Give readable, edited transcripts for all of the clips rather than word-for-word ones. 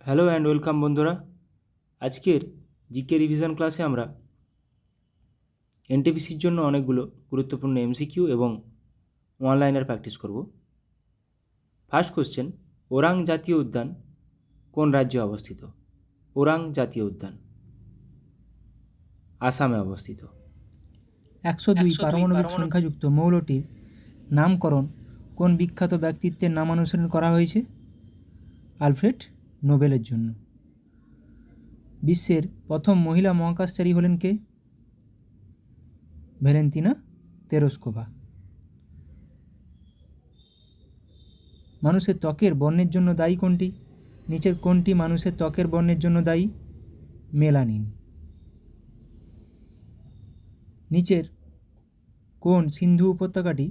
Hello and welcome বন্ধুরা। আজকের GK revision ক্লাসে আমরা এনটিপিসির জন্য অনেকগুলো গুরুত্বপূর্ণ এমসিকিউ এবং অনলাইনের প্র্যাকটিস করব। ফার্স্ট কোশ্চেন, ওরাং জাতীয় উদ্যান কোন রাজ্যে অবস্থিত? ওরাং জাতীয় উদ্যান আসামে অবস্থিত। 102 পারমাণবিক সংখ্যাযুক্ত মৌলটির নামকরণ কোন বিখ্যাত ব্যক্তিত্বের নামানুসারে করা হয়েছে? আলফ্রেড নোবেলের জন্য। বিশ্বের প্রথম মহিলা মহাকাশচারী হলেন কে? ভ্যালেন্তিনা তেরস্কোভা। মানুষের ত্বকের বর্ণের জন্য দায়ী কোনটি? নিচের কোনটি মানুষের ত্বকের বর্ণের জন্য দায়ী? মেলানিন। নিচের কোন সিন্ধু উপত্যকাটি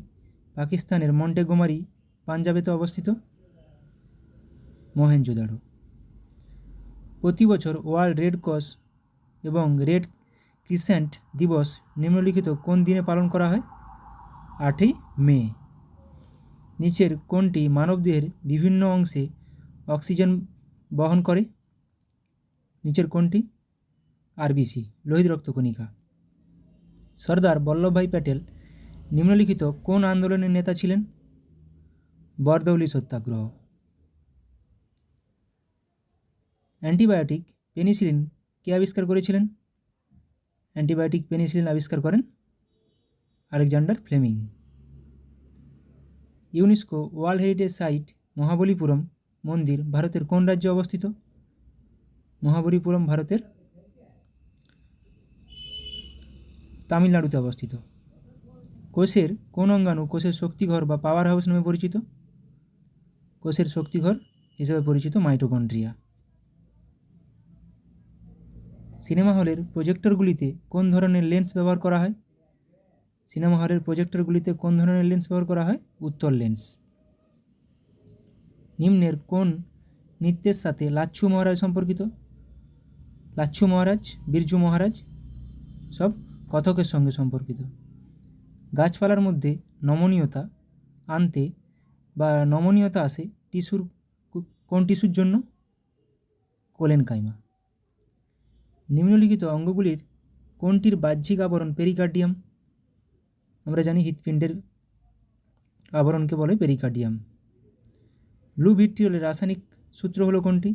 পাকিস্তানের মন্টেগোমারি পাঞ্জাবেতে অবস্থিত? মহেঞ্জোদারো। প্রতি বছর ওয়ার্ল্ড রেড ক্রস এবং রেড ক্রিসেন্ট দিবস নিম্নলিখিত কোন দিনে পালন করা হয়? 8ই মে। নিচের কোনটি মানবদেহের বিভিন্ন অংশে অক্সিজেন বহন করে? নিচের কোনটি? আরবিসি, লোহিত রক্তকণিকা। সর্দার বল্লভভাই প্যাটেল নিম্নলিখিত কোন আন্দোলনের নেতা ছিলেন? বরদৌলি সত্যাগ্রহ। অ্যান্টিবায়োটিক পেনিসিলিন কে আবিষ্কার করেছিলেন? অ্যান্টিবায়োটিক পেনিসিলিন আবিষ্কার করেন Alexander Fleming. UNESCO world heritage site Mahabalipuram মন্দির ভারতের কোন রাজ্যে অবস্থিত? মহাবলীপুরম ভারতের তামিলনাড়ুতে অবস্থিত। কোষের কোন অঙ্গাণু কোষের শক্তিঘর বা পাওয়ার হাউস নামে পরিচিত? কোষের শক্তিঘর হিসেবে পরিচিত মাইটোকন্ড্রিয়া। সিনেমা হলের প্রজেক্টরগুলিতে কোন ধরনের লেন্স ব্যবহার করা হয়? সিনেমা হলের প্রজেক্টরগুলিতে কোন ধরনের লেন্স ব্যবহার করা হয়? উত্তল লেন্স। নিম্নের কোন নৃত্যের সাথে লাচ্ছু মহারাজ সম্পর্কিত? লাচ্ছু মহারাজ, বিরজু মহারাজ সব কথকের সঙ্গে সম্পর্কিত। গাছপালার মধ্যে নমনীয়তা আনতে বা নমনীয়তা আসে টিস্যুর কোন টিস্যুর জন্য? কোলেনকাইমা। নিম্নলিখিত অঙ্গগুলির কোনটির বাহ্যিক আবরণ পেরিকার্ডিয়াম? আমরা জানি হৃৎপিণ্ডের আবরণকে বলে পেরিকার্ডিয়াম। ব্লু ভিট্রিয়লের রাসায়নিক সূত্র হলো কোনটি?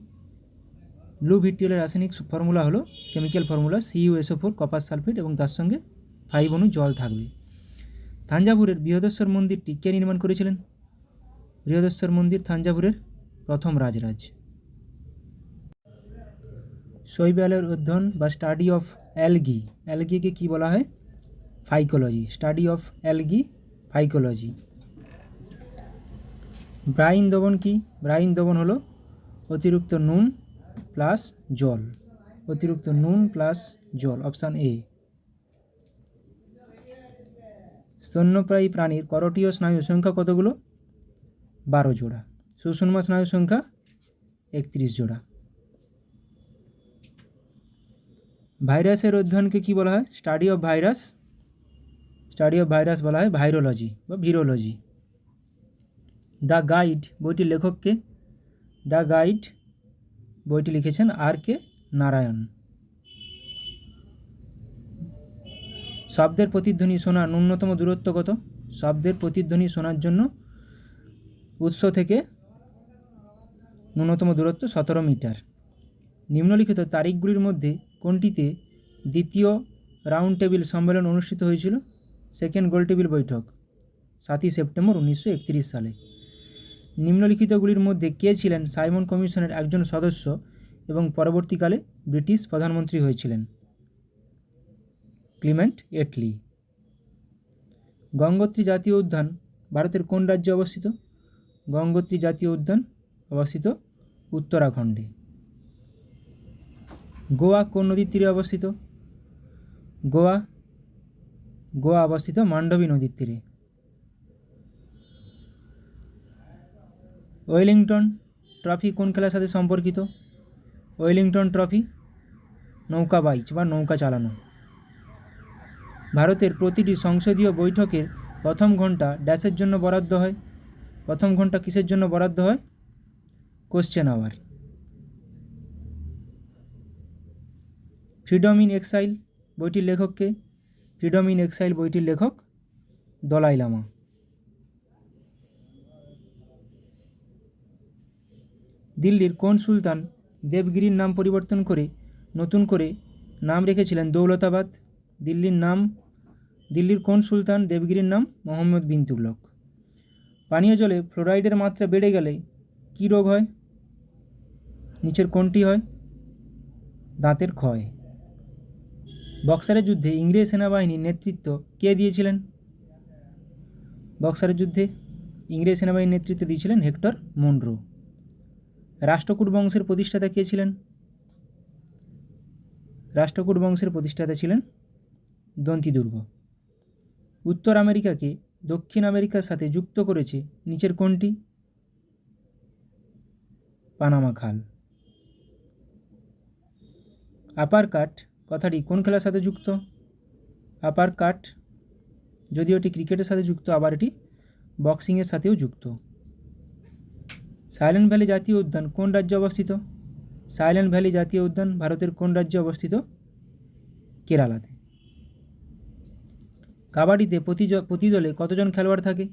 ব্লু ভিট্রিয়লের রাসায়নিক ফর্মুলা হলো chemical formula CuSO4 copper sulphate এবং তার সঙ্গে 5 অণু জল থাকবে। থাঞ্জাভুরের বৃহদেশ্বর মন্দিরটি কে নির্মাণ করেছিলেন? বৃহদেশ্বর মন্দির থাঞ্জাভুরের প্রথম রাজরাজ। শৈবালের অধ্যয়ন বা স্টাডি অফ অ্যালগি, অ্যালগিকে কী বলা হয়? Phycology, study of algae phycology. Brine দ্রবণ কি? ব্রাইন দ্রবণ হলো অতিরিক্ত নুন প্লাস জল, অতিরিক্ত নুন প্লাস জল, অপশান এ। স্তন্যপ্রায়ী প্রাণীর করটীয় স্নায়ুর সংখ্যা কতগুলো? 12 জোড়া। সুষুম্না স্নায়ুর সংখ্যা 31 জোড়া। ভাইরাসের অধ্যয়নকে কি বলা হয়? Study of virus, study of virus বলা হয় ভাইরোলজি বা ভিরোলজি। দ্য গাইড বইটির লেখককে? দ্য গাইড বইটি লিখেছেন R.K. নারায়ণ। শব্দের প্রতিধ্বনি শোনার ন্যূনতম দূরত্ব কত? শব্দের প্রতিধ্বনি শোনার জন্য উৎস থেকে ন্যূনতম দূরত্ব 17 মিটার। নিম্নলিখিত তারিখগুলির মধ্যে কোনটিতে দ্বিতীয় রাউন্ড টেবিল সম্মেলন অনুষ্ঠিত হয়েছিল? সেকেন্ড গোল টেবিল বৈঠক 7ই সেপ্টেম্বর 1931 সালে। নিম্নলিখিতগুলির মধ্যে কে ছিলেন সাইমন কমিশনের একজন সদস্য এবং পরবর্তীকালে ব্রিটিশ প্রধানমন্ত্রী হয়েছিলেন? Clement Attlee. গঙ্গোত্রী জাতীয় উদ্যান ভারতের কোন রাজ্যে অবস্থিত? গঙ্গোত্রী জাতীয় উদ্যান অবস্থিত উত্তরাখণ্ডে। গোয়া কোন নদীর তীরে অবস্থিত? গোয়া অবস্থিত মান্ডবী নদীর তীরে। ওয়েলিংটন ট্রফি কোন খেলার সাথে সম্পর্কিত? ওয়েলিংটন ট্রফি নৌকা বাইচ বা নৌকা চালানো। ভারতের প্রতিটি সংসদীয় বৈঠকের প্রথম ঘন্টা ড্যাশের জন্য বরাদ্দ হয়? প্রথম ঘন্টা কিসের জন্য বরাদ্দ হয়? Question hour. Freedom in exile বইটির লেখককে? ফ্রিডম ইন এক্সাইল বইটির লেখক দলাই লামা। দিল্লির কোন সুলতান দেবগিরির নাম পরিবর্তন করে নতুন করে নাম রেখেছিলেন দৌলতাবাদ? দিল্লির কোন সুলতান দেবগিরির নাম মোহাম্মদ বিন তুগলক। পানীয় জলে ফ্লোরাইডের মাত্রা বেড়ে গেলে কী রোগ হয়? নিচের কোনটি হয়? দাঁতের ক্ষয়। বক্সারের যুদ্ধে ইংরেজ সেনাবাহিনীর নেতৃত্ব কে দিয়েছিলেন? বক্সারের যুদ্ধে ইংরেজ সেনাবাহিনীর নেতৃত্ব দিয়েছিলেন হেক্টর মনরো। রাষ্ট্রকূট বংশের প্রতিষ্ঠাতা কে ছিলেন? রাষ্ট্রকূট বংশের প্রতিষ্ঠাতা ছিলেন দন্তিদুর্গ। উত্তর আমেরিকাকে দক্ষিণ আমেরিকার সাথে যুক্ত করেছে নিচের কোনটি? পানামা খাল। আপার কাট কথাটি কোন খেলার সাথে যুক্ত? আপার কাট যদিও এটি ক্রিকেটের সাথে যুক্ত, আবার এটি বক্সিংয়ের সাথেও যুক্ত। সাইলেন্ট ভ্যালি জাতীয় উদ্যান কোন রাজ্যে অবস্থিত? সাইলেন্ট ভ্যালি জাতীয় উদ্যান ভারতের কোন রাজ্যে অবস্থিত? কেরালাতে। কাবাডিতে প্রতি দলে কতজন খেলোয়াড় থাকে?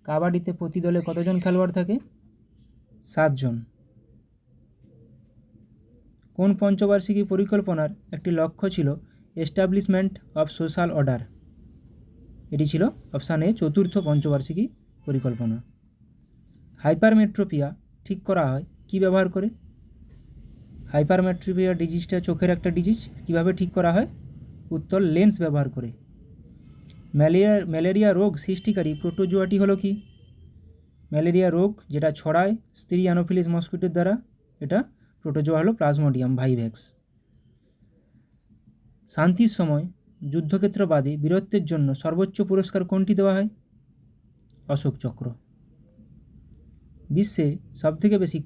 কাবাডিতে প্রতি দলে কতজন খেলোয়াড় থাকে? 7 জন। কোন পঞ্চবার্ষিকী পরিকল্পনার একটি লক্ষ্য ছিল এস্টাবলিশমেন্ট অফ সোশ্যাল অর্ডার? এটি ছিল অপশান এ চতুর্থ পঞ্চবার্ষিকী পরিকল্পনা। হাইপারমেট্রোপিয়া ঠিক করা হয় কি ব্যবহার করে? হাইপারমেট্রোপিয়া ডিজিজটা চোখের একটা ডিজিজ, কিভাবে ঠিক করা হয়? উত্তর লেন্স ব্যবহার করে। ম্যালেরিয়া রোগ সৃষ্টিকারী প্রোটোজোয়াটি হলো কি? ম্যালেরিয়া রোগ যেটা ছড়ায় স্ত্রী অ্যানোফিলিস মস্কিটোর দ্বারা, এটা প্রোটোজোয়া হলো প্লাজমোডিয়াম ভাইভ্যাক্স। শান্তির সময় যুদ্ধক্ষেত্র বাদে বীরত্বের জন্য সর্বোচ্চ পুরস্কার কোনটি দেওয়া হয়? অশোক চক্র। বিশ্বে সবথেকে বেশি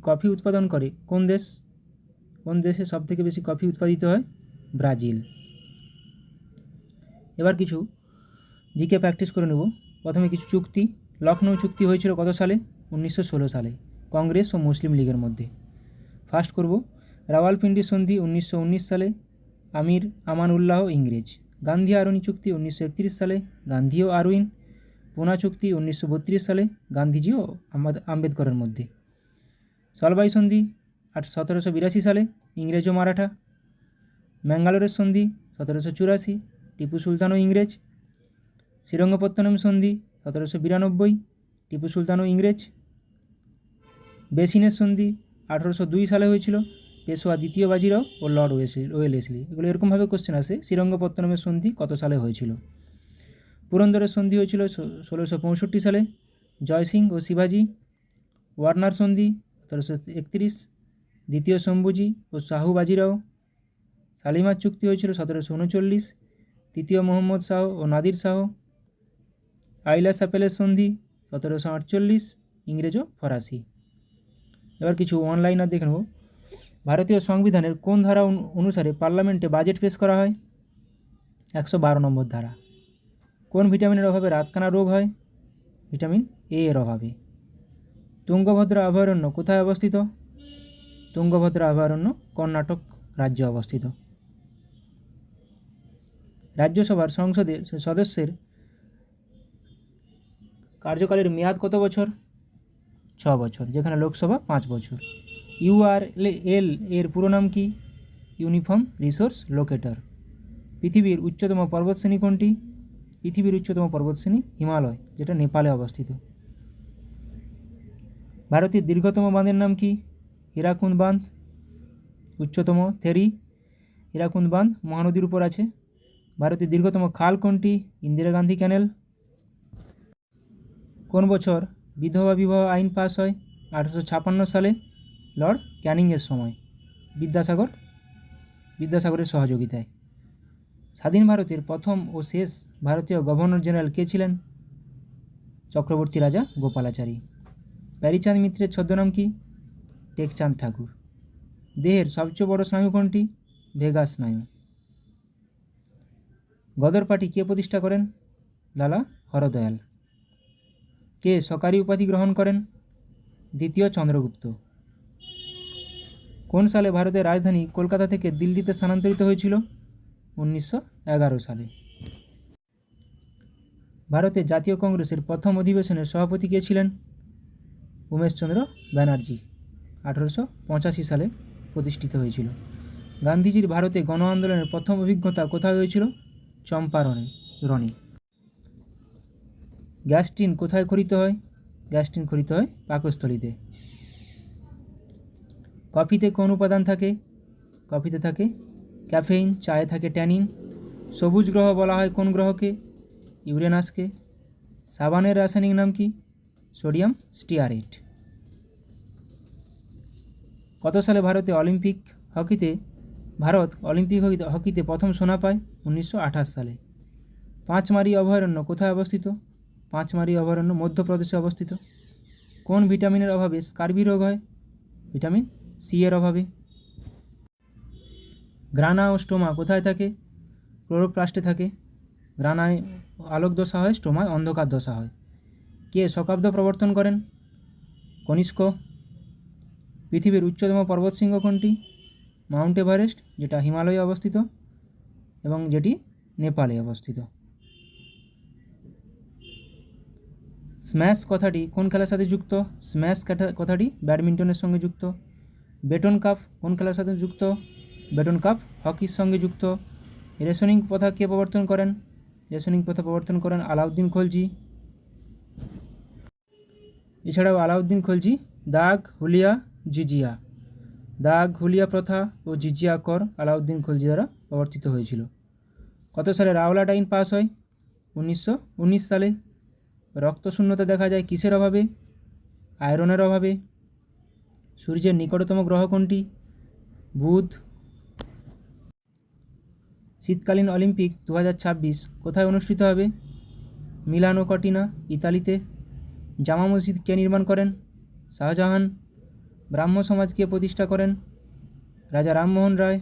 কফি উৎপাদন করে কোন দেশ? কোন দেশে সবথেকে বেশি কফি উৎপাদিত হয়? ব্রাজিল। এবার কিছু জিকে প্র্যাকটিস করে নেব। প্রথমে কিছু চুক্তি। লখনৌ চুক্তি হয়েছিল কত সালে? 1916 সালে, কংগ্রেস ও মুসলিম লীগের মধ্যে। ফার্স্ট করব রাওয়ালপিন্ডি সন্ধি 1919 সালে, আমির আমান উল্লাহ ইংরেজ। গান্ধী আরউইন চুক্তি 1931 সালে, গান্ধী ও আরউইন। পুনা চুক্তি 1932 সালে, গান্ধীজি ও আম্বেদকরের মধ্যে। সলবাই সন্ধি 1782 সালে, ইংরেজ ও মারাঠা। ম্যাঙ্গালোরের সন্ধি 1784, টিপু সুলতান ও ইংরেজ। শ্রীরঙ্গপত্তনম সন্ধি 1792, টিপু সুলতান ও ইংরেজ। বেসিনের সন্ধি 1802 সালে হয়েছিল, পেশোয়া দ্বিতীয় বাজিরাও ও লর্ড ওয়েলেসলি। এগুলো এরকমভাবে কোশ্চেন আসে, শ্রীরঙ্গপত্তনমের সন্ধি কত সালে হয়েছিল? পুরন্দরের সন্ধি হয়েছিল 1665 সালে, জয়সিং ও শিবাজি। ওয়ার্নার সন্ধি 1731, দ্বিতীয় শম্ভুজি ও শাহু বাজিরাও। শালিমার চুক্তি হয়েছিল 1739, তৃতীয় মোহাম্মদ শাহ ও নাদির শাহ। আইলা সাপেলের সন্ধি 1748, ইংরেজ ও ফরাসি। এবার কিছু অনলাইনার দেখে নেব। ভারতীয় সংবিধানের কোন ধারা অনুসারে পার্লামেন্টে বাজেট পেশ করা হয়? 112 নম্বর ধারা। কোন ভিটামিনের অভাবে রাতকানা রোগ হয়? ভিটামিন এ এর অভাবে। তুঙ্গভদ্রা অভয়ারণ্য কোথায় অবস্থিত? তুঙ্গভদ্রা অভয়ারণ্য কর্ণাটক রাজ্যে অবস্থিত। রাজ্যসভার সংসদের সদস্যের কার্যকালের মেয়াদ কত বছর? 6 বছর, যেখানে লোকসভা 5 বছর। ইউআরএল এর পুরো নাম কি? Uniform resource locator. পৃথিবীর উচ্চতম পর্বতশ্রেণী কোনটি? পৃথিবীর উচ্চতম পর্বতশ্রেণী হিমালয়, যেটা নেপালে অবস্থিত। ভারতের দীর্ঘতম বাঁধের নাম কি? হীরাকুন্দ বাঁধ। উচ্চতম থেরি। হীরাকুন্দ বাঁধ মহানদীর উপর আছে। ভারতের দীর্ঘতম খাল কোনটি? ইন্দিরা গান্ধী ক্যানেল। কোন বছর বিধবা বিবাহ আইন পাস হয়? 1856 সালে, লর্ড ক্যানিংয়ের সময়, বিদ্যাসাগরের সহযোগিতায়। স্বাধীন ভারতের প্রথম ও শেষ ভারতীয় গভর্নর জেনারেল কে ছিলেন? চক্রবর্তী রাজা গোপালাচারী। প্যারীচাঁদ মিত্রের ছদ্মনাম কি? টেকচাঁদ ঠাকুর। দেহের সবচেয়ে বড় স্নায়ু কোনটি? ভেগাস স্নায়ু। গদর পার্টি কে প্রতিষ্ঠা করেন? লালা হরদয়াল। কে সরকারি উপাধি গ্রহণ করেন? দ্বিতীয় চন্দ্রগুপ্ত। কোন সালে ভারতের রাজধানী কলকাতা থেকে দিল্লিতে স্থানান্তরিত হয়েছিল? 1911 সালে। ভারতের জাতীয় কংগ্রেসের প্রথম অধিবেশনের সভাপতি কে ছিলেন? উমেশচন্দ্র ব্যানার্জি। 1885 সালে প্রতিষ্ঠিত হয়েছিল। গান্ধীজির ভারতে গণ আন্দোলনের প্রথম অভিজ্ঞতা কোথায় হয়েছিল? চম্পারণে। গ্যাস্ট্রিন কোথায় খরিত হয়? গ্যাস্ট্রিন খরিত হয় পাকস্থলীতে। কফিতে কোন উপাদান থাকে? কফিতে থাকে ক্যাফেইন, চায়ে থাকে ট্যানিন। সবুজ গ্রহ বলা হয় কোন গ্রহকে? ইউরেনাসকে। সাবানের রাসায়নিক নাম কি? Sodium stearate. কত সালে ভারত অলিম্পিক হকিতে প্রথম সোনা পায়? 1928 সালে। পাঁচমারি অভয়ারণ্য কোথায় অবস্থিত? পাঁচমারি অভয়ারণ্য মধ্যপ্রদেশে অবস্থিত। কোন ভিটামিনের অভাবে স্কার্বি রোগ হয়? ভিটামিন সি এর অভাবে। গ্রানা ও স্টোমা কোথায় থাকে? ক্লোরোপ্লাস্টে থাকে। গ্রানায় আলোক দশা হয়, স্টোমায় অন্ধকার দশা হয়। কে শকাব্দ প্রবর্তন করেন? কনিষ্ক। পৃথিবীর উচ্চতম পর্বতশৃঙ্গ কোনটি? মাউন্ট এভারেস্ট, যেটা হিমালয়ে অবস্থিত এবং যেটি নেপালে অবস্থিত। স্ম্যাশ কথাটি কোন খেলার সাথে যুক্ত? স্ম্যাশ কথাটি ব্যাডমিন্টনের সঙ্গে যুক্ত। বেটন কাপ কোন খেলার সাথে যুক্ত? বেটন কাপ হকির সঙ্গে যুক্ত। রেশনিং প্রথা কে প্রবর্তন করেন? রেশনিং প্রথা প্রবর্তন করেন আলাউদ্দিন খলজি। এছাড়াও আলাউদ্দিন খলজি দাগ, হুলিয়া, জিজিয়া। দাগ, হুলিয়া প্রথা ও জিজিয়া কর আলাউদ্দিন খলজি দ্বারা প্রবর্তিত হয়েছিল। কত সালে রাওলাট আইন পাস হয়? 1919 সালে। রক্তশূন্যতা দেখা যায় কিসের অভাবে? আয়রনের অভাবে। সূর্যের নিকটতম গ্রহ কোনটি? বুধ। শীতকালীন অলিম্পিক 2026 কোথায় অনুষ্ঠিত হবে? মিলানো কর্টিনা, ইতালিতে। জামা মসজিদ কে নির্মাণ করেন? শাহজাহান। ব্রাহ্ম সমাজ কে প্রতিষ্ঠা করেন? রাজা রামমোহন রায়।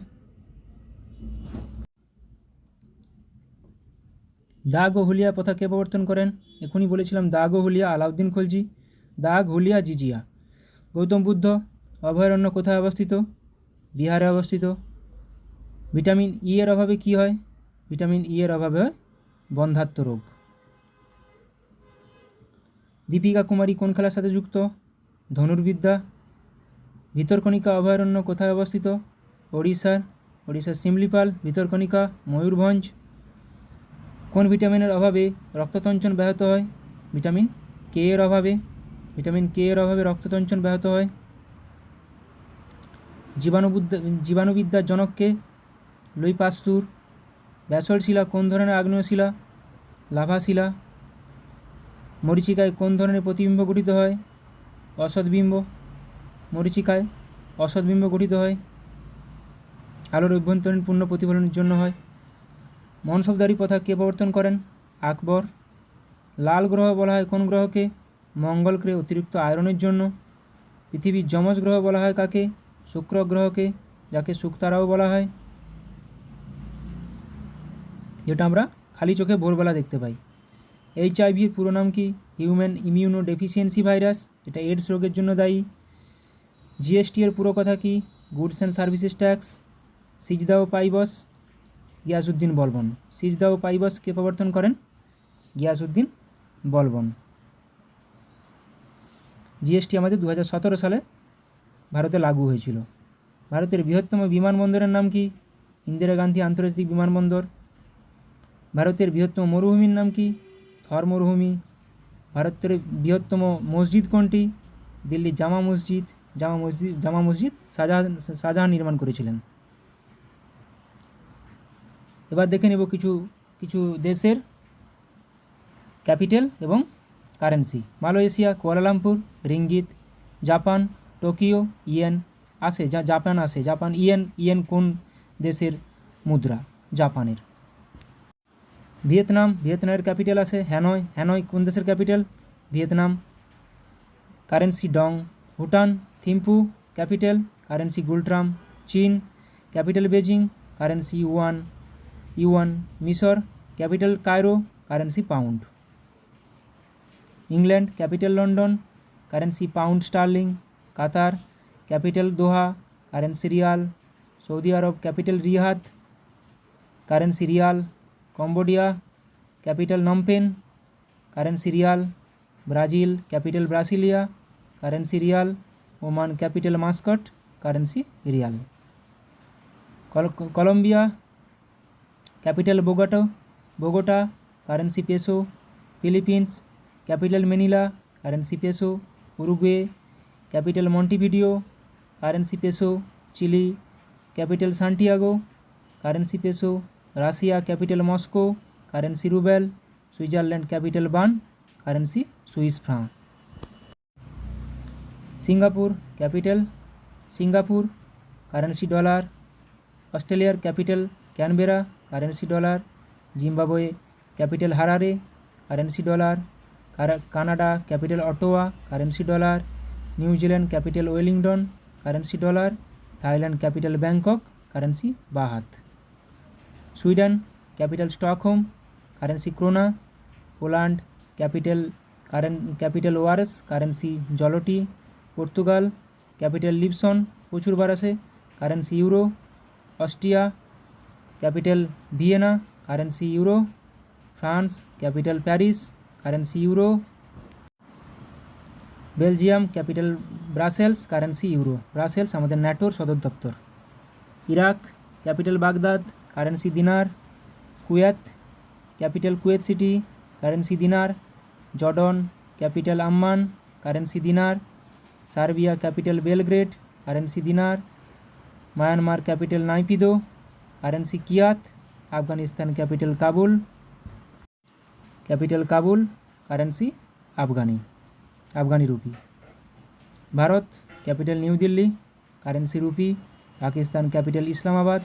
দাগ ও হুলিয়া প্রথা কে প্রবর্তন করেন? এখনই বলেছিলাম দাগ ও হুলিয়া আলাউদ্দিন খলজি। দাগ, হুলিয়া, জিজিয়া। গৌতম বুদ্ধ অভয়ারণ্য কোথায় অবস্থিত? বিহারে অবস্থিত। ভিটামিন ই এর অভাবে কি হয়? ভিটামিন ই এর অভাবে হয় বন্ধ্যাত্ব রোগ। দীপিকা কুমারী কোন খেলার সাথে যুক্ত? ধনুর্বিদ্যা। ভিতরকণিকা অভয়ারণ্য কোথায় অবস্থিত? ওড়িশার সিমলিপাল, ভিতরকণিকা, ময়ূরভঞ্জ। কোন ভিটামিনের অভাবে রক্ততঞ্চন ব্যাহত হয়? ভিটামিন কে এর অভাবে। ভিটামিন কে এর অভাবে রক্ততঞ্চন ব্যাহত হয়। জীবাণুবিদ্যার জনককে? লুই পাস্তুর। ব্যাসল্ট শিলা কোন ধরনের আগ্নেয় শিলা? লাভা শিলা। মরীচিকায় কোন ধরনের প্রতিবিম্ব গঠিত হয়? অসৎবিম্ব। মরীচিকায় অসৎবিম্ব গঠিত হয়। আলোর অভ্যন্তরীণ পূর্ণ প্রতিফলনের জন্য হয়। মনসবদারি প্রথা কে প্রবর্তন করেন? আকবর। লাল গ্রহ বলা হয় কোন গ্রহকে? মঙ্গল গ্রহে অতিরিক্ত আয়রনের জন্য। পৃথিবীর যমজ গ্রহ বলা হয় কাকে? শুক্র গ্রহকে, যাকে শুকতারাও বলা হয়, যেটা আমরা খালি চোখে ভোরবেলা দেখতে পাই। এইচআইভির পুরো নাম কি? হিউম্যান ইমিউনো ডেফিসিয়েন্সি ভাইরাস, এটা এডস রোগের জন্য দায়ী। জিএসটি এর পুরো কথা কি? Goods and services tax. সিজদা ও পাইবস, গিয়াসউদ্দিন বলবন। সিজদা ও পাইবস কে প্রবর্তন করেন? গিয়াসউদ্দিন বলবন। জিএসটি আমাদের 2017 সালে ভারতে লাগু হয়েছিল। ভারতের বৃহত্তম বিমানবন্দরের নাম কি? ইন্দিরা গান্ধী আন্তর্জাতিক বিমানবন্দর। ভারতের বৃহত্তম মরুভূমির নাম কি? থর মরুভূমি। ভারতের বৃহত্তম মসজিদ কোনটি? দিল্লি জামা মসজিদ শাহজাহান নির্মাণ করেছিলেন। এবার দেখে নেব কিছু দেশের ক্যাপিটাল এবং currency. Malaysia Kuala Lumpur, ringgit. Japan Tokyo, yen. Japan yen কোন দেশের মুদ্রা? জাপানের। ভিয়েতনামের ক্যাপিটাল আছে হ্যানয় কোন দেশের capital? Vietnam. Currency dong. Bhutan Thimphu, capital currency ngultrum. চীন ক্যাপিটাল বেজিং, কারেন্সি ইউয়ান। মিশর capital Cairo, currency pound. England capital London, currency pound sterling. Qatar capital Doha, currency riyal. Saudi Arab capital Riyadh, currency riyal. Cambodia capital Phnom Penh, currency riyal. Brazil capital Brasilia, currency riyal. Oman capital Muscat, currency riyal. Colombia capital Bogota, currency peso. Philippines capital Manila, currency peso. Uruguay capital Montevideo, currency peso. Chilli capital Santiago, currency peso. Russia capital Moscow, currency rouble. Switzerland capital Bern, currency Swiss franc. Singapore capital Singapore, currency dollar. অস্ট্রেলিয়ার capital Canberra, currency dollar. Zimbabwe capital Harare, currency dollar. Canada capital Ottawa, currency dollar. New Zealand capital Wellington, currency dollar. Thailand capital Bangkok, currency baht. Sweden capital Stockholm, currency krona. Poland capital Warsaw, currency zloty. Portugal capital Lisbon, প্রচুর বার আসে, currency euro. Austria capital Vienna, currency euro. France capital Paris, currency euro. Belgium capital Brussels, currency euro. Brussels আমাদের ন্যাটোর সদর দপ্তর। Iraq capital Baghdad, currency dinar. Kuwait capital Kuwait City, currency dinar. Jordan capital Amman, currency dinar. Serbia capital Belgrade, currency dinar. Myanmar capital Naypyidaw, currency kyat. Afghanistan capital Kabul, currency afghani rupee. Bharat capital New Delhi, currency rupee. Pakistan capital Islamabad,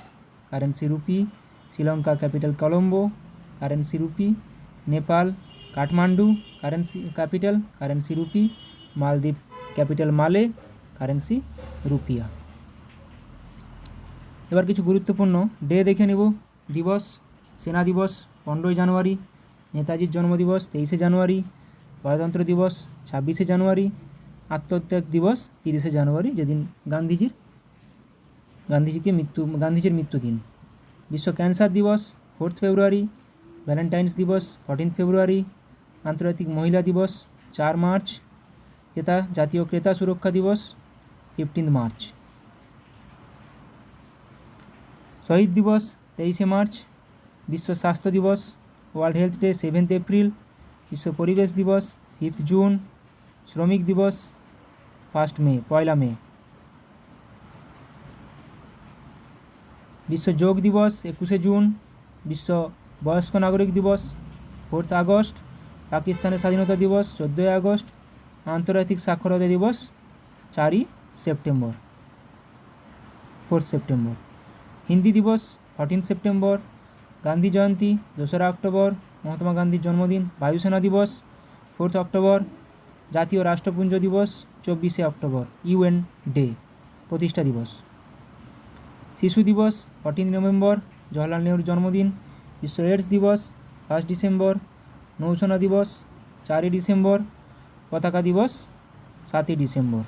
currency rupee. Sri Lanka capital Colombo, currency rupee. Nepal Kathmandu currency rupee. Maldives capital Male, currency রুপিয়া। এবার কিছু গুরুত্বপূর্ণ day দেখে নেব। দিবস: সেনা দিবস 15ই জানুয়ারি। নেতাজির জন্মদিবস 23শে জানুয়ারি। গণতন্ত্র দিবস 26শে জানুয়ারি। আত্মত্যাগ দিবস 30শে জানুয়ারি, যেদিন গান্ধীজির মৃত্যুদিন। বিশ্ব ক্যান্সার দিবস 4 ফেব্রুয়ারি। ভ্যালেন্টাইন্স দিবস 14 ফেব্রুয়ারি। আন্তর্জাতিক মহিলা দিবস 4 মার্চ। জাতীয় ক্রেতা সুরক্ষা দিবস 15 মার্চ। শহীদ দিবস 23শে মার্চ। বিশ্ব স্বাস্থ্য দিবস ওয়ার্ল্ড হেলথ ডে 7 এপ্রিল। বিশ্ব পরিবেশ দিবস 5 জুন। শ্রমিক দিবস 1 মে। বিশ্ব যোগ দিবস 21শে জুন। বিশ্ব বয়স্ক নাগরিক দিবস 4 আগস্ট। পাকিস্তানের স্বাধীনতা দিবস 14 আগস্ট। আন্তর্জাতিক সাক্ষরতা দিবস 4 সেপ্টেম্বর। হিন্দি দিবস 14 সেপ্টেম্বর। গান্ধী জয়ন্তী 2রা অক্টোবর, মহাত্মা গান্ধীর জন্মদিন। বায়ুসেনা দিবস 4 অক্টোবর। জাতীয় রাষ্ট্রপুঞ্জ দিবস 24শে অক্টোবর, ইউএন ডে, প্রতিষ্ঠা দিবস। শিশু দিবস 14 নভেম্বর, জওহরলাল নেহরুর জন্মদিন। বিশ্ব এইডস দিবস 1 ডিসেম্বর। নৌসেনা দিবস 4 ডিসেম্বর। পতাকা দিবস 7 ডিসেম্বর।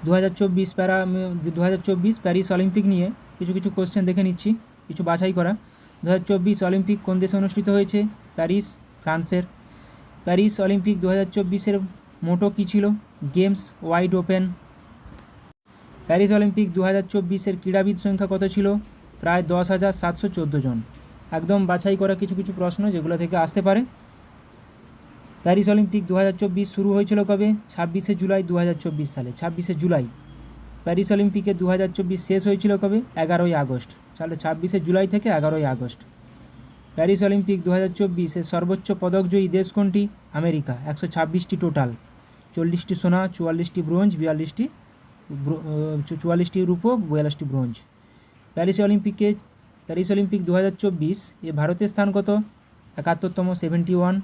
2024 প্যারিস অলিম্পিক নিয়ে কিছু কোশ্চেন দেখে নিচ্ছি, কিছু বাছাই করা। 2024 অলিম্পিক কোন দেশে অনুষ্ঠিত হয়েছে? প্যারিস, ফ্রান্সের। প্যারিস অলিম্পিক 2024-এর মোটো কী ছিল? Games wide open. Paris Olympic 2024-এর ক্রীড়াবিদ সংখ্যা কত ছিল? প্রায় 10,714 জন। একদম বাছাই করা কিছু প্রশ্ন যেগুলো থেকে আসতে পারে। প্যারিস অলিম্পিক 2024 শুরু হয়েছিল কবে? 26শে জুলাই 2024 সালে, 26শে জুলাই। প্যারিস অলিম্পিকে 2024 শেষ হয়েছিল কবে? 11ই আগস্ট। তাহলে 26শে জুলাই থেকে 11ই আগস্ট। প্যারিস অলিম্পিক 2024-এর সর্বোচ্চ পদকজয়ী দেশ কোনটি? আমেরিকা, 126টি টোটাল, 40টি সোনা, 44টি ব্রোঞ্জ, 44টি রূপো, 42টি ব্রোঞ্জ। প্যারিস অলিম্পিক 2024 এ ভারতের স্থান কত? 71তম, 71।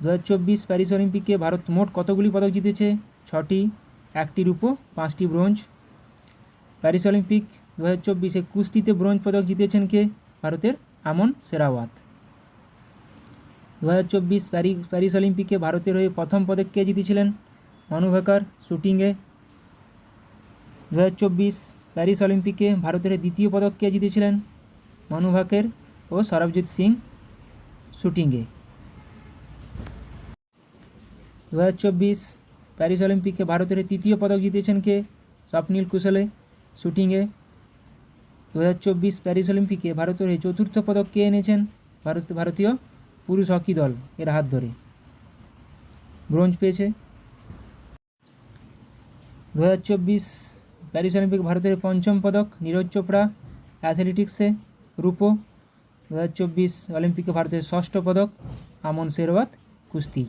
2024 প্যারিস অলিম্পিকে ভারত মোট কতগুলি পদক জিতেছে? 6টি, 1টি রূপো, 5টি ব্রোঞ্জ। প্যারিস অলিম্পিক 2024-এ কুস্তিতে ব্রোঞ্জ পদক জিতেছেন কে? ভারতের আমন সেরাওয়াত। 2024 প্যারিস অলিম্পিকে ভারতের হয়ে প্রথম পদক কে জিতেছিলেন? মানু ভাকার শুটিংয়ে। 2024 প্যারিস অলিম্পিকে ভারতের দ্বিতীয় পদক কে জিতেছিলেন? মানু ভাকের ও সরবজিৎ সিং শুটিংয়ে। 2024 প্যারিস অলিম্পিকে ভারতের তৃতীয় পদক জিতেছেন কে? স্বপ্নিল কুশলে শুটিংয়ে। 2024 প্যারিস অলিম্পিকে ভারতের চতুর্থ পদক কে এনেছেন? ভারতীয় পুরুষ হকি দল এর হাত ধরে ব্রোঞ্জ পেয়েছে। 2024 প্যারিস অলিম্পিক ভারতের পঞ্চম পদক নীরজ চোপড়া অ্যাথলেটিক্সে রূপো। 2024 অলিম্পিকে ভারতের ষষ্ঠ পদক আমন শেরওয়াত কুস্তি।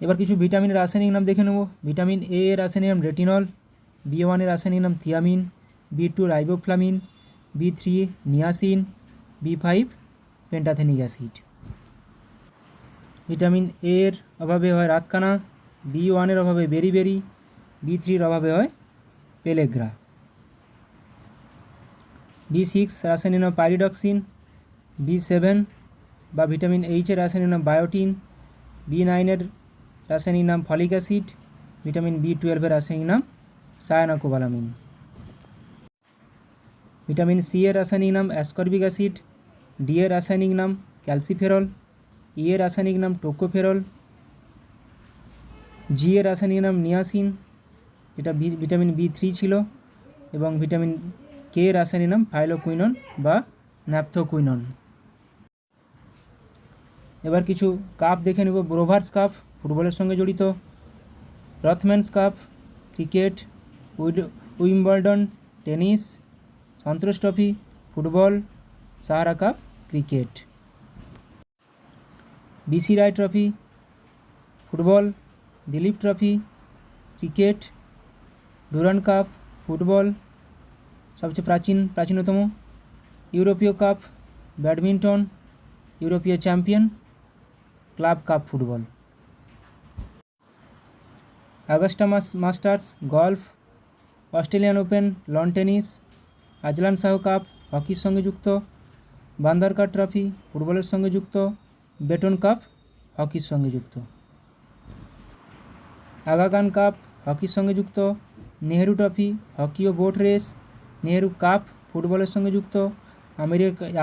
এবার কিছু ভিটামিনের রাসায়নিক নাম দেখে নেব। ভিটামিন এ এর রাসায়নিক নাম রেটিনল, B1 এর রাসায়নিক নাম thiamine, B2 রাইবোফ্লামিন, B3 niacin, B5 পেন্টাথেনিক acid. Vitamin A এর অভাবে হয় রাতকানা, B1 এর অভাবে বেরিবেরি, B3 এর অভাবে হয় পেলেগ্রা। B6 রাসায়নিক নাম পাইরিডক্সিন, B7 বা ভিটামিন এইচ এর রাসায়নিক নাম বায়োটিন, B9 এর রাসায়নিক নাম ফলিক অ্যাসিড, ভিটামিন B12 এর রাসায়নিক নাম সায়ানোকোবালামিন। ভিটামিন সি এর রাসায়নিক নাম অ্যাসকর্বিক অ্যাসিড, ডি এর রাসায়নিক নাম ক্যালসিফেরল, ই এর রাসায়নিক নাম টোকোফেরল, জি এর রাসায়নিক নাম নিয়াসিন, এটা ভিটামিন B3 ছিল, এবং ভিটামিন কে এর রাসায়নিক নাম ফাইলোকুইনন বা ন্যাপথোকুইনন। এবার কিছু কাপ দেখে নেব। ব্রোভার্স কাপ ফুটবলের সঙ্গে জড়িত, Rothmans cup cricket, Wimbledon tennis, Santosh trophy football, Sahara cup cricket, B C Roy trophy football, Dilip trophy cricket, Durand cup football সবচেয়ে প্রাচীনতম, ইউরোপীয় কাপ ব্যাডমিন্টন, ইউরোপীয় champion club cup football, Augusta Masters golf, Australian open lawn tennis, Azlan Shah cup হকির সঙ্গে যুক্ত, বান্দারকার trophy ফুটবলের সঙ্গে যুক্ত, বেটন কাপ হকির সঙ্গে যুক্ত, আগা খান কাপ হকির সঙ্গে যুক্ত, নেহেরু ট্রফি হকি ও বোট রেস, নেহেরু কাপ ফুটবলের সঙ্গে যুক্ত,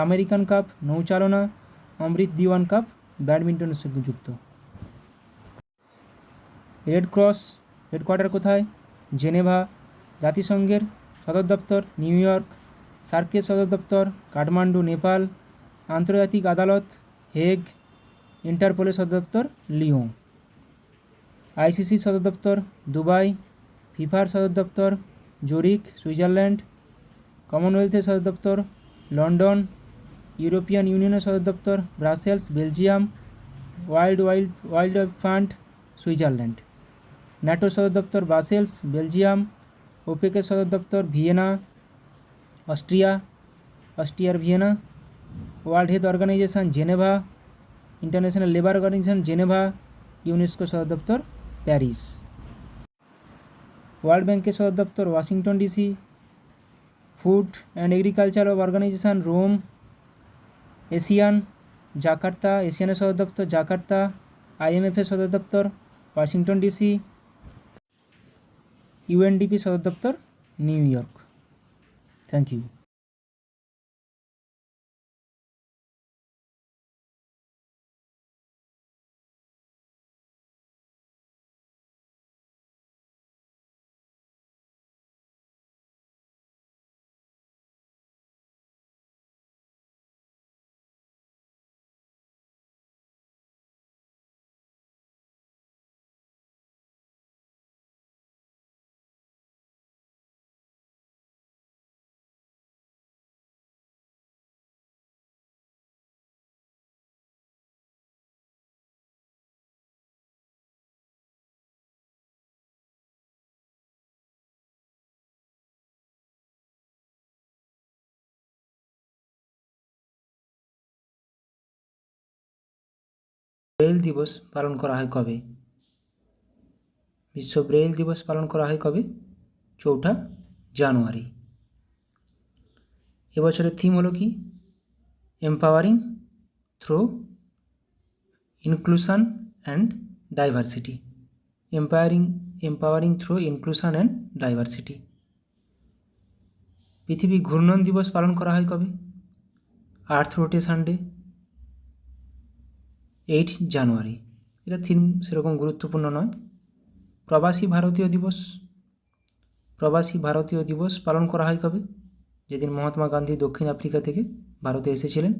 আমেরিকান কাপ নৌচালনা, অমৃত দিওয়ান কাপ ব্যাডমিন্টনের সঙ্গে যুক্ত। রেড ক্রস হেডকোয়ার্টার কোথায়? জেনেভা। জাতিসংঘের সদর দপ্তর নিউ ইয়র্ক। সার্কের সদর দপ্তর কাঠমান্ডু নেপাল। আন্তর্জাতিক আদালত হেগ। ইন্টারপোলের সদর দপ্তর লিওঁ। আইসিসির সদর দপ্তর দুবাই। ফিফার সদর দপ্তর জুরিখ সুইজারল্যান্ড। কমনওয়েলথের সদর দপ্তর লন্ডন। ইউরোপিয়ান ইউনিয়নের সদর দপ্তর Brussels Belgium. World life fund Switzerland. ন্যাটোর সদর দপ্তর ব্রাসেলস বেলজিয়াম। ওপেকের সদর দপ্তর ভিয়েনা অস্ট্রিয়ার Vienna. World Health Organization Geneva. International Labour Organization Geneva. UNESCO সদর দপ্তর প্যারিস। ওয়ার্ল্ড ব্যাংকের সদর দপ্তর Washington DC. Food and Agriculture Organization Rome. এশিয়ানের সদর দপ্তর জাকার্তা। IMF-এর সদর দপ্তর ওয়াশিংটন ডিসি। UNDP সদর দপ্তর New York. Thank you. Braille দিবস পালন করা হয় কবে? বিশ্ব ব্রেইল দিবস পালন করা হয় কবে? 4 জানুয়ারি। এবছরের থিম হলো কি? Empowering through inclusion and diversity, empowering through inclusion and diversity. পৃথিবী ঘূর্ণন দিবস পালন করা হয় কবে? আর্থ রোটেশন ডে, 8 জানুয়ারি। এটা থিম সেরকম গুরুত্বপূর্ণ নয়। প্রবাসী ভারতীয় দিবস পালন করা হয় কবে? যেদিন মহাত্মা গান্ধী দক্ষিণ আফ্রিকা থেকে ভারতে এসেছিলেন,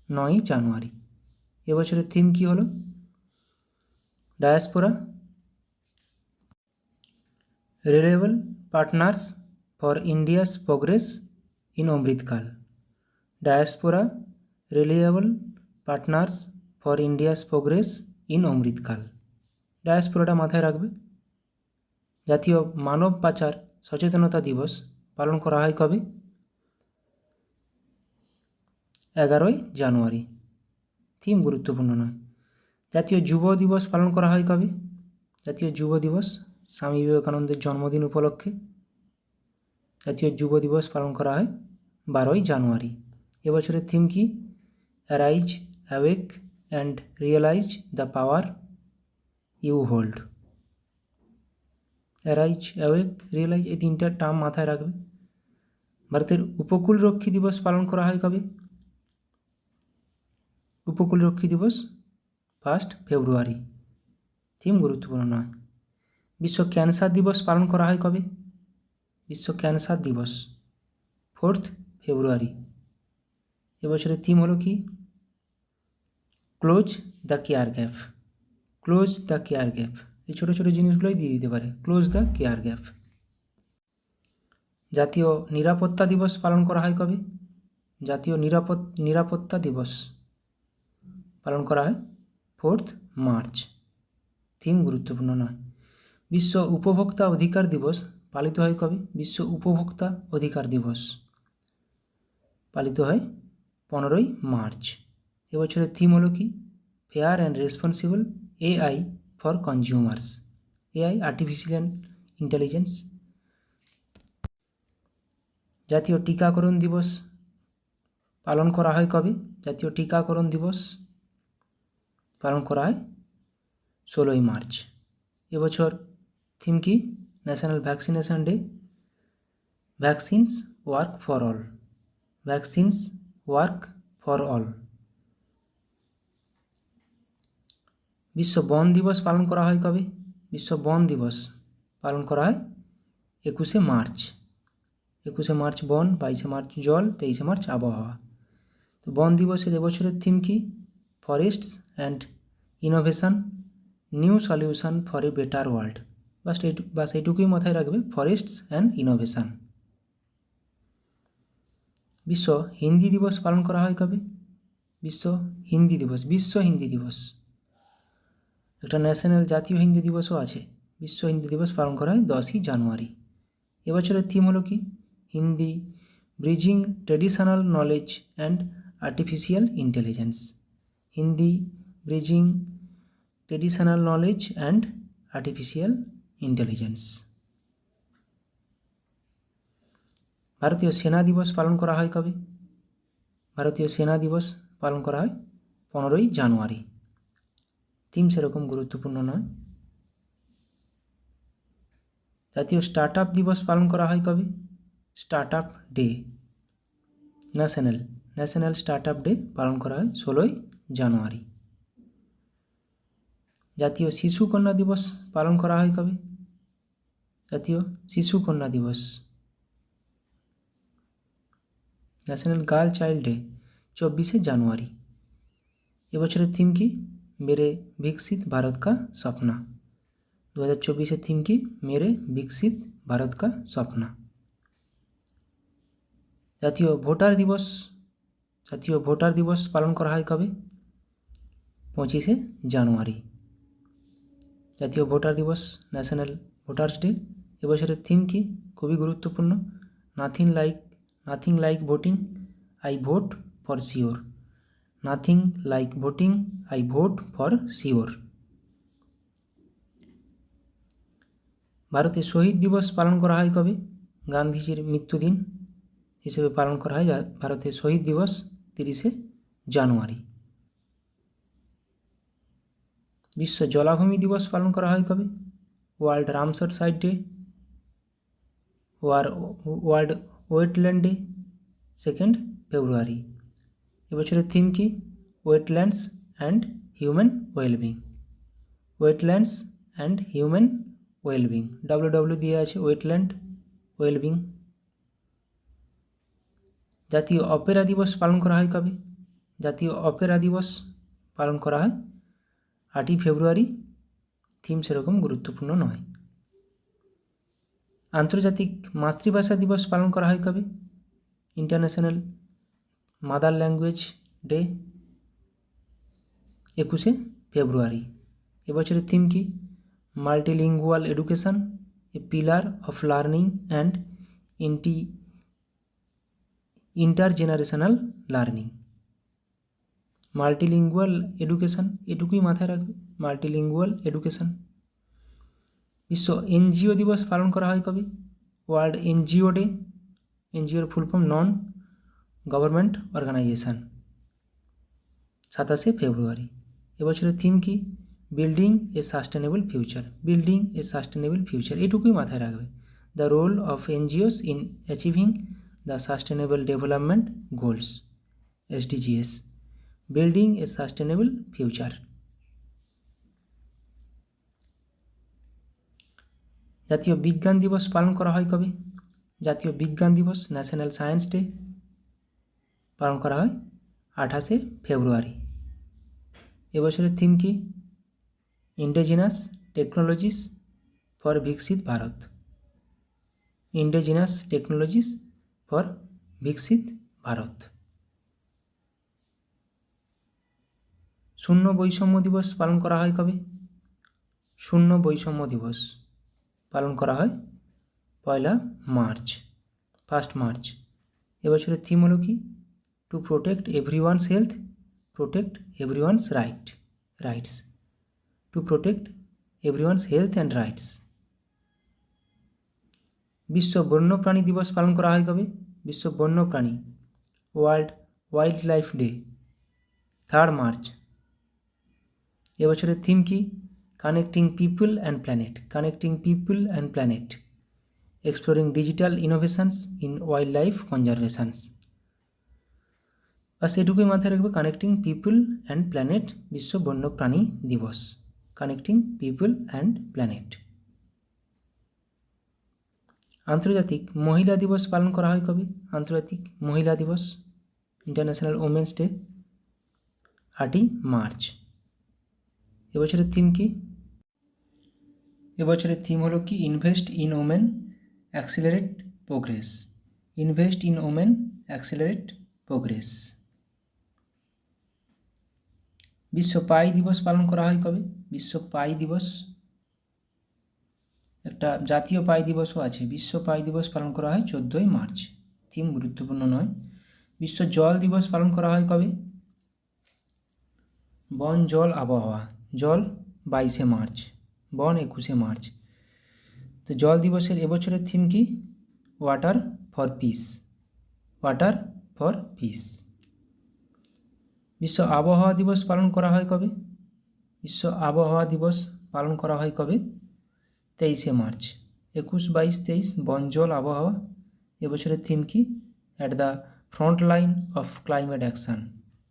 9 জানুয়ারি। এবছরের থিম কি হলো? Diaspora, reliable partners for India's progress in Amritkaal. Diaspora, reliable partners for India's progress in Amritkaal. ডায়াসপোরাটা মাথায় রাখবে। জাতীয় মানব পাচার সচেতনতা দিবস পালন করা হয় কবে? 11 জানুয়ারি। থিম গুরুত্বপূর্ণ নয়। জাতীয় যুব দিবস পালন করা হয় কবে? জাতীয় যুব দিবস স্বামী বিবেকানন্দের জন্মদিন উপলক্ষে জাতীয় যুব দিবস পালন করা হয় 12 জানুয়ারি। এবছরের থিম কি? Arise, awake and realise the power you hold. Arise, awake, realise, এই তিনটা টার্ম মাথায় রাখবে। ভারতের উপকূলরক্ষী দিবস পালন করা হয় কবে? উপকূলরক্ষী দিবস 1 ফেব্রুয়ারি। থিম গুরুত্বপূর্ণ নয়। বিশ্ব ক্যান্সার দিবস পালন করা হয় কবে? বিশ্ব ক্যান্সার দিবস 4 ফেব্রুয়ারি। এবছরের থিম হলো কি? Close the care gap. Close the care gap, এই ছোটো ছোটো জিনিসগুলোই দিয়ে দিতে পারে। Close the care gap. জাতীয় নিরাপত্তা দিবস পালন করা হয় কবে? জাতীয় নিরাপত্তা দিবস পালন করা হয় 4 মার্চ। থিম গুরুত্বপূর্ণ নয়। বিশ্ব উপভোক্তা অধিকার দিবস পালিত হয় কবে? বিশ্ব উপভোক্তা অধিকার দিবস পালিত হয় 15 মার্চ। এবছরের থিম হলো কি? Fair and responsible AI for consumers. AI, artificial intelligence. জাতীয় টিকাকরণ দিবস পালন করা হয় কবে? জাতীয় টিকাকরণ দিবস পালন করা হয় 16 মার্চ। এবছর থিম কি? National vaccination day, vaccines work for all. Vaccines work for all. বিশ্ব বন দিবস পালন করা হয় কবে? বিশ্ব বন দিবস পালন করা হয় 21 মার্চ। 21 মার্চ বন, 22 মার্চ জল, 23 মার্চ আবহাওয়া। তো বন দিবসের এবছরের থিম কি? Forests and innovation, new solution for a better world. বাস এইটুকুই মাথায় রাখবে, ফরেস্টস অ্যান্ড ইনোভেশন। বিশ্ব হিন্দি দিবস পালন করা হয় কবে? বিশ্ব হিন্দি দিবস। একটা ন্যাশনাল জাতীয় হিন্দি দিবসও আছে। বিশ্ব হিন্দি দিবস পালন করা হয় 10 জানুয়ারি। এবছরের থিম হলো কি? Hindi bridging traditional knowledge and artificial intelligence. Hindi bridging traditional knowledge and artificial intelligence. ভারতীয় সেনা দিবস পালন করা হয় কবে? ভারতীয় সেনা দিবস পালন করা হয় 15 জানুয়ারি। থিম সেরকম গুরুত্বপূর্ণ নয়। জাতীয় স্টার্ট আপ দিবস পালন করা হয় কবে? Start up day, national start up day পালন করা হয় 16 জানুয়ারি। জাতীয় শিশু কন্যা দিবস পালন করা হয় কবে? জাতীয় শিশু কন্যা দিবস, ন্যাশনাল গার্ল চাইল্ড ডে 24 জানুয়ারি। এবছরের থিম কি? মেরে বিকশিত ভারত কা স্বপ্না। 2024 থিম কি? মেরে বিকশিত ভারত কা স্বপ্না। জাতীয় ভোটার দিবস পালন করা হয় কবে? 25 জানুয়ারি। জাতীয় ভোটার দিবস, ন্যাশনাল ভোটার্স ডে। এবছরের থিম কি? খুবই গুরুত্বপূর্ণ, nothing like voting, I vote for sure. Nothing like voting, I vote for sure. ভারতে শহীদ দিবস পালন করা হয় কবে? গান্ধীজির মৃত্যুদিন হিসেবে পালন করা হয় ভারতের শহীদ দিবস 30 জানুয়ারি। বিশ্ব জলাভূমি দিবস পালন করা হয় কবে? World Ramsar site day, world wetland day, 2 ফেব্রুয়ারি। এবছরের থিম কি? Wetlands and human wellbeing. Wetlands and human wellbeing, WW দিয়ে আছে, ওয়েটল্যান্ড ওয়েলবিং। জাতীয় অপেরা দিবস পালন করা হয় কবে? জাতীয় অপেরা দিবস পালন করা হয় 8ই ফেব্রুয়ারি। থিম সেরকম গুরুত্বপূর্ণ নয়। আন্তর্জাতিক মাতৃভাষা দিবস পালন করা হয় কবে? ইন্টারন্যাশনাল মাদার ল্যাঙ্গুয়েজ ডে, 21শে ফেব্রুয়ারি। এবছরের থিম কি? Multilingual education, a pillar of learning and intergenerational learning. Multilingual education, এটুকুই মাথায় রাখবে, মাল্টিলিঙ্গুয়াল এডুকেশন। বিশ্ব এনজিও দিবস পালন করা হয় কবে? ওয়ার্ল্ড এনজিও ডে, এনজিওর full form non government organisation, 27শে ফেব্রুয়ারি। এবছরের থিম কি? Building a sustainable future, building a sustainable future, এটুকুই মাথায় রাখবে। The role of NGOs in achieving the sustainable development goals, SDGs, building a sustainable future. জাতীয় বিজ্ঞান দিবস পালন করা হয় কবে? জাতীয় বিজ্ঞান দিবস, ন্যাশনাল সায়েন্স ডে, পালন করা হয় 28শে ফেব্রুয়ারি। এবছরের থিম কি? ইন্ডিজিনাস টেকনোলজিস ফর বিকশিত ভারত, ইন্ডিজিনাস টেকনোলজিস ফর বিকশিত ভারত। শূন্য বৈষম্য দিবস পালন করা হয় কবে? শূন্য বৈষম্য দিবস পালন করা হয় 1 মার্চ, 1 মার্চ। এবছরের থিম হলো কি? To protect everyone's health, protect everyone's rights, to protect everyone's health and rights. বিশ্ব বন্যপ্রাণী দিবস পালন করা হয় কবে? বিশ্ব বন্যপ্রাণী, world wildlife day, 3 March. এবছরের থিম কি? Connecting people and planet, connecting people and planet, exploring digital innovations in wildlife conservations. বাস এটুকুই মাথায় রাখবে, কানেক্টিং পিপল অ্যান্ড প্ল্যানেট, বিশ্ব বন্যপ্রাণী দিবস, কানেক্টিং পিপল অ্যান্ড প্ল্যানেট। আন্তর্জাতিক মহিলা দিবস পালন করা হয় কবে? আন্তর্জাতিক মহিলা দিবস, ইন্টারন্যাশনাল ওমেন্স ডে, 8ই মার্চ। এবছরের থিম কি? এবছরের থিম হলো কি? Invest in women accelerate progress, invest in women accelerate progress. বিশ্ব পাই দিবস পালন করা হয় কবে? বিশ্ব পাই দিবস, একটা জাতীয় পাই দিবসও আছে, বিশ্ব পাই দিবস পালন করা হয় 14ই মার্চ। থিম গুরুত্বপূর্ণ নয়। বিশ্ব জল দিবস পালন করা হয় কবে? বন জল আবহাওয়া, জল 22শে মার্চ, বন 21শে মার্চ। তো জল দিবসের এবছরের থিম কি? Water for piece, water for piece. বিশ্ব আবহাওয়া দিবস পালন করা হয় কবে? বিশ্ব আবহাওয়া দিবস পালন করা হয় কবে? 23শে মার্চ, 21, 22, 23, বন জল আবহাওয়া। এবছরের থিম কি? At the front line of climate action,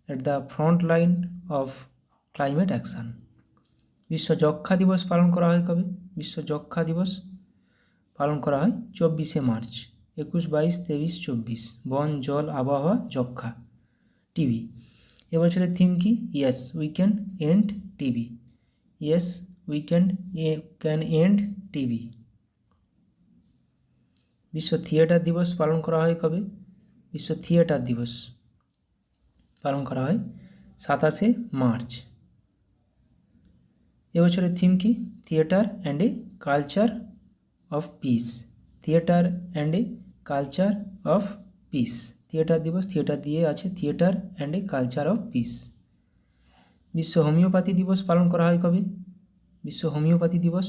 at the front line of climate action. বিশ্ব যক্ষ্মা দিবস পালন করা হয় কবে? বিশ্ব যক্ষ্মা দিবস পালন করা হয় 24শে মার্চ, 21, 22, 23, 24, বন জল আবহাওয়া যক্ষ্মা, টিবি। এবছরের থিম কি? Yes we can end TB, yes we can end TB. বিশ্ব থিয়েটার দিবস পালন করা হয় কবে? বিশ্ব থিয়েটার দিবস পালন করা হয় 27শে মার্চ। এবছরের থিম কি? Theatre and a culture of piece, theatre and a culture of piece. Theatre দিবস, থিয়েটার দিয়ে আছে, theatre and a culture of piece. বিশ্ব হোমিওপ্যাথি দিবস পালন করা হয় কবে? বিশ্ব হোমিওপ্যাথি দিবস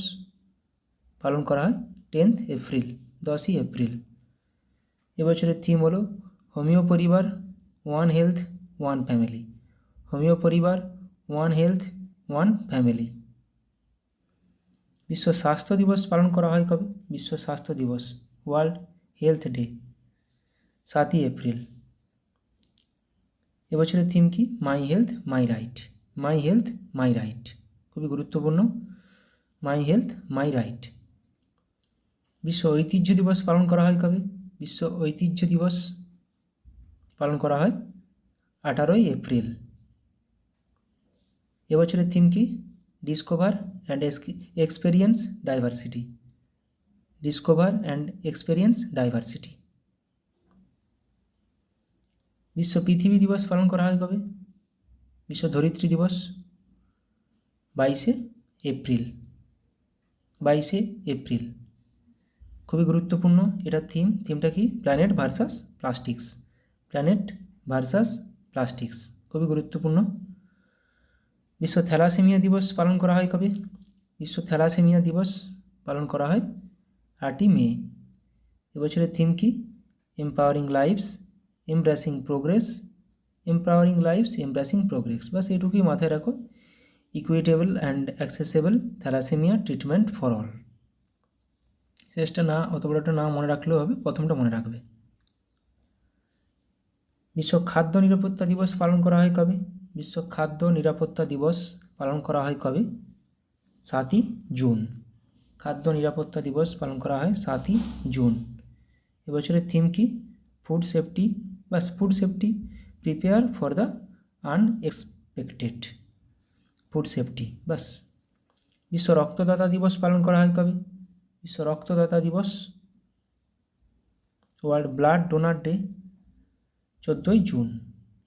পালন করা হয় 10 এপ্রিল, 10ই এপ্রিল। এবছরের থিম হলো হোমিও পরিবার, one health one family, homeo পরিবার, ওয়ান হেলথ ওয়ান ফ্যামিলি। বিশ্ব স্বাস্থ্য দিবস পালন করা হয় কবে? বিশ্ব স্বাস্থ্য দিবস, ওয়ার্ল্ড হেলথ ডে, 7ই এপ্রিল। এবছরের থিম কি? My health my right. My health my right, খুবই গুরুত্বপূর্ণ। My health my right. বিশ্ব ঐতিহ্য দিবস পালন করা হয় কবে? বিশ্ব ঐতিহ্য দিবস পালন করা হয় 18ই এপ্রিল। এবছরের থিম কি? Discover and experience diversity. Discover and experience diversity. বিশ্ব পৃথিবী দিবস পালন করা হয় কবে? বিশ্ব ধরিত্রী দিবস 22শে এপ্রিল। 22শে এপ্রিল, খুবই গুরুত্বপূর্ণ। এটার থিমটা কি? Planet versus plastics. Planet versus plastics, খুবই গুরুত্বপূর্ণ। বিশ্ব থ্যালাসেমিয়া দিবস পালন করা হয় কবে? বিশ্ব থ্যালাসেমিয়া দিবস পালন করা হয় 8ই মে। এবছরের থিম কি? Empowering lives embracing progress. Empowering lives embracing progress, বাস এটুকুই মাথায় রাখো। Equitable and accessible thalassemia treatment for all. শেষটা না, অত বড়টা না মনে রাখলেও হবে, প্রথমটা মনে রাখবে। বিশ্ব খাদ্য নিরাপত্তা দিবস পালন করা হয় কবে? বিশ্ব খাদ্য নিরাপত্তা দিবস পালন করা হয় কবে? 7ই জুন। খাদ্য নিরাপত্তা দিবস পালন করা হয় 7ই জুন। এবছরের থিম কি? ফুড সেফটি, বাস food safety, prepare for the unexpected. Food safety, বাস। বিশ্ব রক্তদাতা দিবস পালন করা হয় কবে? বিশ্ব রক্তদাতা দিবস, ওয়ার্ল্ড ব্লাড ডোনার ডে, 14ই জুন।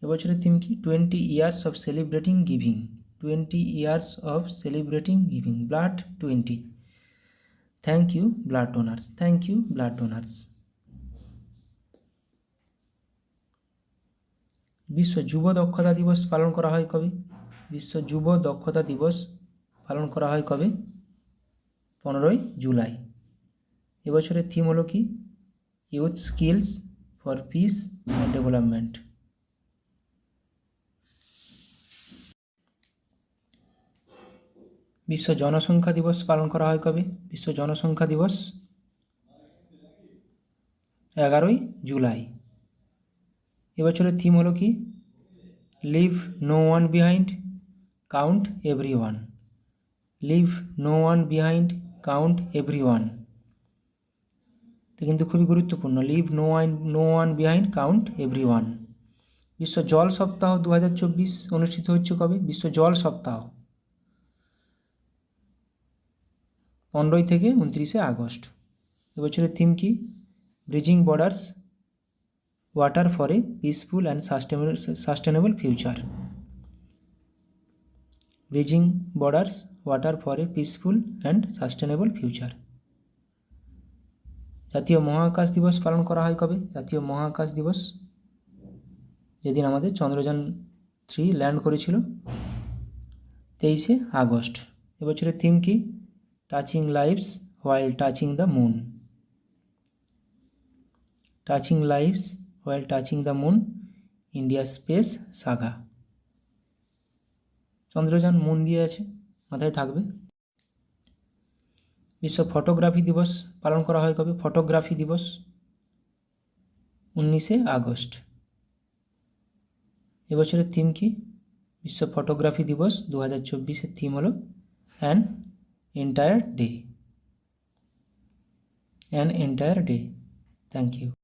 এবছরের থিম কি? 20 years of celebrating giving. 20 years of celebrating giving, blood 20। Thank you blood donors. Thank you blood donors. বিশ্ব যুব দক্ষতা দিবস পালন করা হয় কবে? বিশ্ব যুব দক্ষতা দিবস পালন করা হয় কবে? 15ই জুলাই। এবছরের থিম হলো কি? Youth skills for piece and development. বিশ্ব জনসংখ্যা দিবস পালন করা হয় কবে? বিশ্ব জনসংখ্যা দিবস 11ই জুলাই। এবছরের থিম হলো কি? Leave no one behind, count every one. Leave no one behind, count every one, এটা কিন্তু খুবই গুরুত্বপূর্ণ। Leave no one behind, count every one. বিশ্ব জল সপ্তাহ 2024 অনুষ্ঠিত হচ্ছে কবে? বিশ্ব জল সপ্তাহ 15 থেকে 29শে আগস্ট। এবছরের থিম কি? Bridging borders, water for a peaceful and sustainable future. Bridging borders, water for a peaceful and sustainable future. জাতীয় মহাকাশ দিবস পালন করা হয় কবে? জাতীয় মহাকাশ দিবস, যেদিন আমাদের চন্দ্রযান 3 ল্যান্ড করেছিল, 23শে আগস্ট। এবছরের থিম কি? Touching lives while touching the moon. Touching lives while touching the moon, India space Saga. Chandrayaan moon দিয়ে আছে, মাথায় থাকবে। বিশ্ব ফটোগ্রাফি দিবস পালন করা হয় কবে? ফটোগ্রাফি দিবস 19শে আগস্ট। এবছরের থিম কি? বিশ্ব ফটোগ্রাফি দিবস 2024-এর থিম হলো an entire day. An entire day. Thank you.